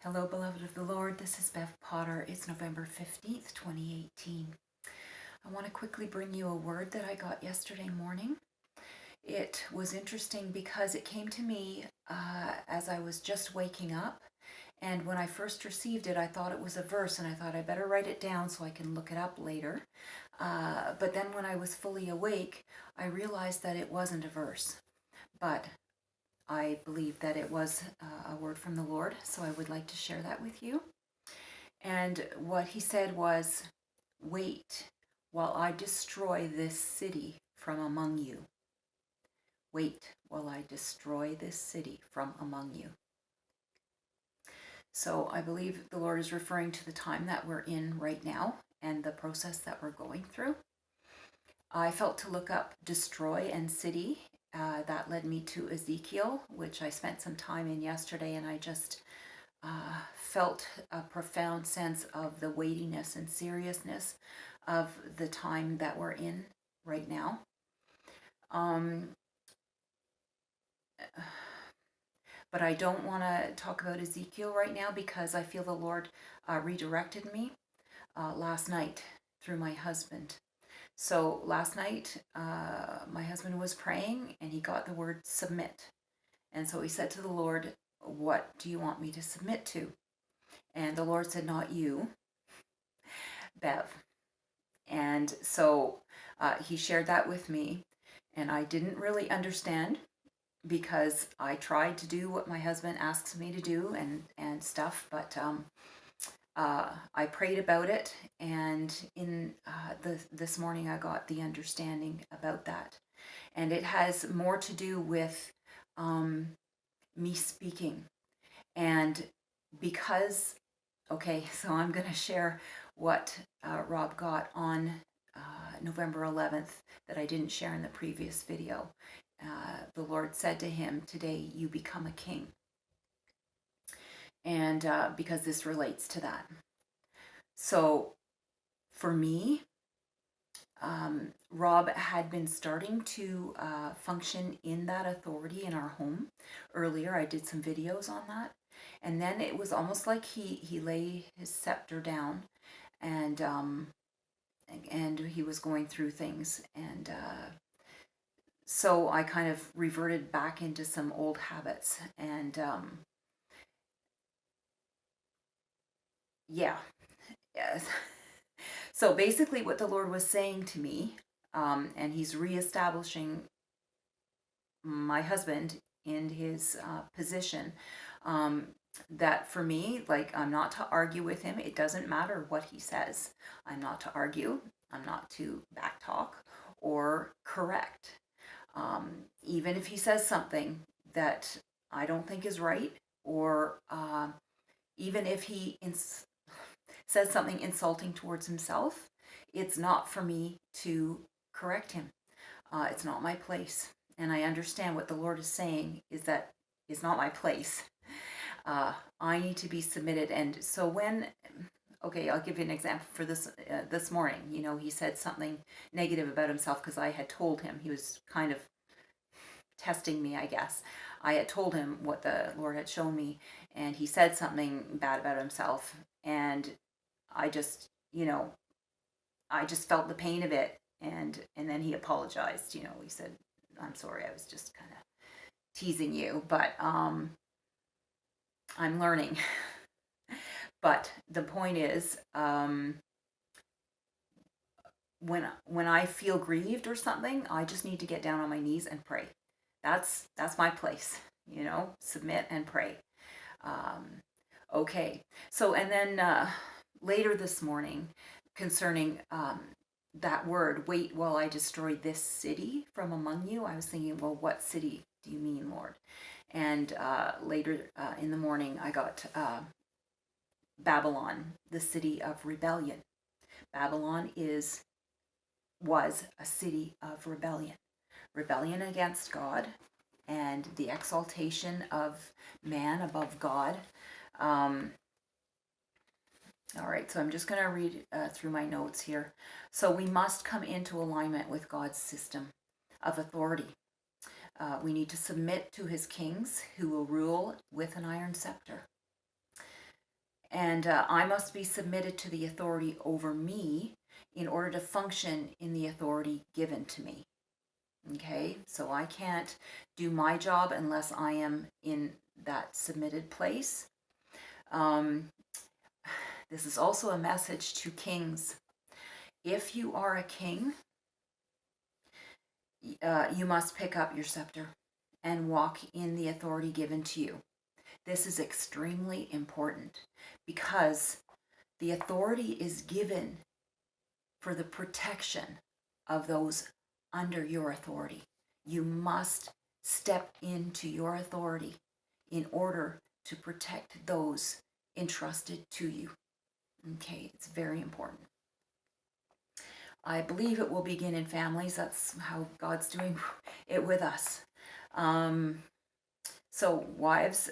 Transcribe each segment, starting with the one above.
Hello, beloved of the Lord. This is Bev Potter. It's November 15th, 2018. I want to quickly bring you a word that I got yesterday morning. It was interesting because it came to me as I was just waking up. And when I first received it, I thought it was a verse, and I thought I better write it down so I can look it up later. But then when I was fully awake, I realized that it wasn't a verse. But I believe that it was a word from the Lord, so I would like to share that with you. And what he said was, "Wait while I destroy this city from among you. Wait while I destroy this city from among you." So I believe the Lord is referring to the time that we're in right now and the process that we're going through. I felt to look up destroy and city. That led me to Ezekiel, which I spent some time in yesterday, and I just felt a profound sense of the weightiness and seriousness of the time that we're in right now. But I don't want to talk about Ezekiel right now because I feel the Lord redirected me last night through my husband. So last night, my husband was praying and he got the word submit. And so he said to the Lord, "What do you want me to submit to?" And the Lord said, "Not you, Bev." And so he shared that with me, and I didn't really understand because I tried to do what my husband asks me to do and stuff, but I prayed about it, and in this morning I got the understanding about that. And it has more to do with me speaking. And because, okay, so I'm going to share what Rob got on November 11th that I didn't share in the previous video. The Lord said to him, "Today you become a king." And because this relates to that. So for me, Rob had been starting to function in that authority in our home earlier. I did some videos on that. And then it was almost like he lay his scepter down, and he was going through things, and so I kind of reverted back into some old habits, and yeah, yes. So basically, what the Lord was saying to me, and He's reestablishing my husband in his position. That for me, like, I'm not to argue with him. It doesn't matter what he says. I'm not to argue. I'm not to backtalk or correct. Even if he says something that I don't think is right, or even if he says something insulting towards himself, it's not for me to correct him. It's not my place. And I understand what the Lord is saying is that it's not my place. I need to be submitted. And so when, okay, I'll give you an example for this morning. You know, he said something negative about himself because I had told him. He was kind of testing me, I guess. I had told him what the Lord had shown me, and he said something bad about himself. And I just, I just felt the pain of it. And then he apologized. He said, "I'm sorry, I was just kind of teasing you, but I'm learning." But the point is, when I feel grieved or something, I just need to get down on my knees and pray. That's my place, submit and pray. Okay, so and then later this morning, concerning that word, "Wait while I destroy this city from among you," I was thinking, well, what city do you mean, Lord? And later in the morning, I got Babylon, the city of rebellion. Babylon was a city of rebellion against God, and the exaltation of man above God. All right, so I'm just going to read through my notes here. So we must come into alignment with God's system of authority. We need to submit to his kings who will rule with an iron scepter. And I must be submitted to the authority over me in order to function in the authority given to me. Okay, so I can't do my job unless I am in that submitted place. This is also a message to kings. If you are a king, you must pick up your scepter and walk in the authority given to you. This is extremely important because the authority is given for the protection of those under your authority. You must step into your authority in order to protect those entrusted to you. Okay, it's very important. I believe it will begin in families. That's how God's doing it with us. So wives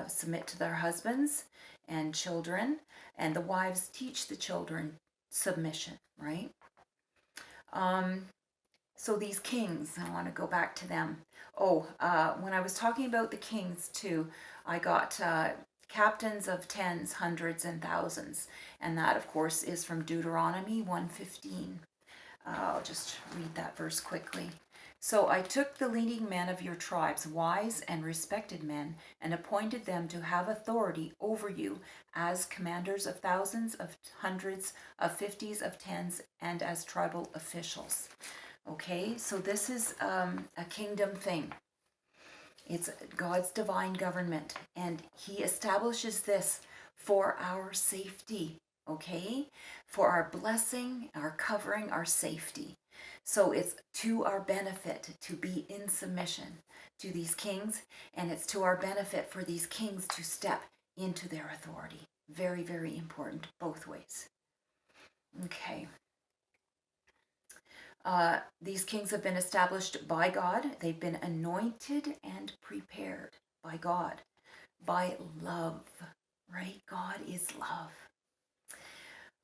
submit to their husbands and children, and the wives teach the children submission, right? So these kings, I want to go back to them. When I was talking about the kings too, I got captains of tens, hundreds, and thousands. And that, of course, is from Deuteronomy 1:15. I'll just read that verse quickly. So I took the leading men of your tribes, wise and respected men, and appointed them to have authority over you as commanders of thousands, of hundreds, of fifties, of tens, and as tribal officials. Okay, so this is a kingdom thing. It's God's divine government, and He establishes this for our safety, okay? For our blessing, our covering, our safety. So it's to our benefit to be in submission to these kings, and it's to our benefit for these kings to step into their authority. Very, very important, both ways. Okay. These kings have been established by God. They've been anointed and prepared by God, by love, right? God is love.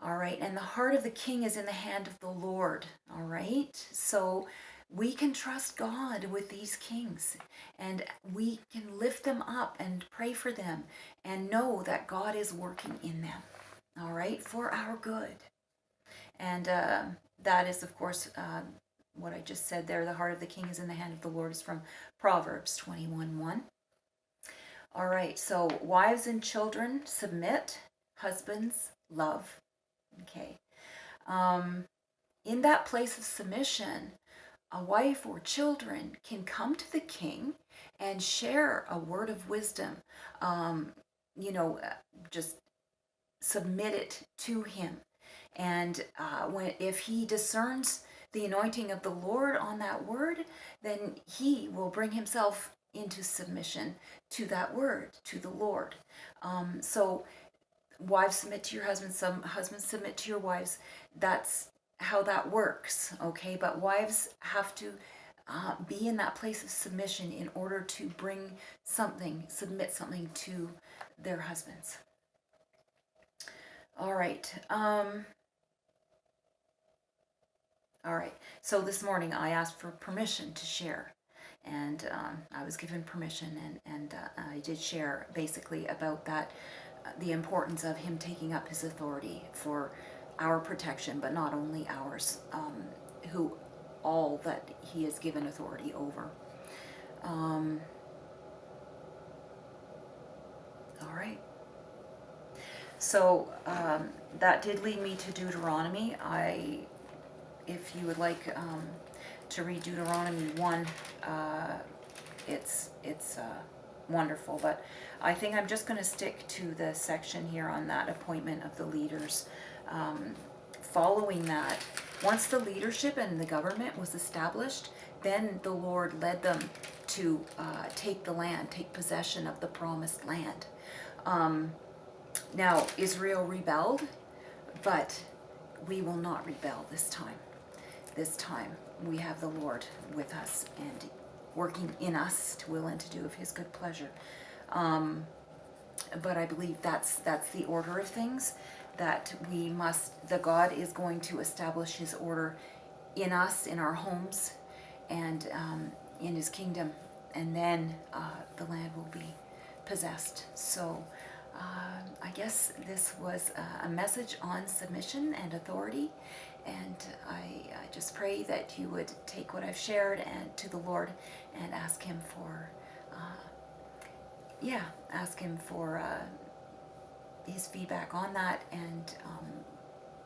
All right, and the heart of the king is in the hand of the Lord, all right? So we can trust God with these kings, and we can lift them up and pray for them and know that God is working in them, all right, for our good. And that is, of course, what I just said there. The heart of the king is in the hand of the Lord is from Proverbs 21:1. All right, so wives and children submit, husbands love. Okay. In that place of submission, a wife or children can come to the king and share a word of wisdom. Just submit it to him. And if he discerns the anointing of the Lord on that word, then he will bring himself into submission to that word, to the Lord. So wives submit to your husbands, some husbands submit to your wives. That's how that works, okay? But wives have to be in that place of submission in order to submit something to their husbands. All right. All right. So this morning I asked for permission to share, and I was given permission, and I did share basically about that, the importance of him taking up his authority for our protection, but not only ours, all that he has given authority over. All right. So that did lead me to Deuteronomy. If you would like to read Deuteronomy 1, it's wonderful. But I think I'm just going to stick to the section here on that appointment of the leaders. Following that, once the leadership and the government was established, then the Lord led them to take the land, take possession of the promised land. Now, Israel rebelled, but we will not rebel this time. This time, we have the Lord with us and working in us to will and to do of his good pleasure. But I believe that's the order of things, that God is going to establish his order in us, in our homes, and in his kingdom. And then the land will be possessed. So I guess this was a message on submission and authority. And I just pray that you would take what I've shared and to the Lord and ask Him for, ask Him for His feedback on that, and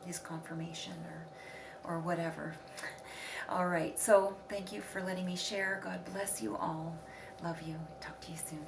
His confirmation or whatever. All right, so thank you for letting me share. God bless you all. Love you. Talk to you soon.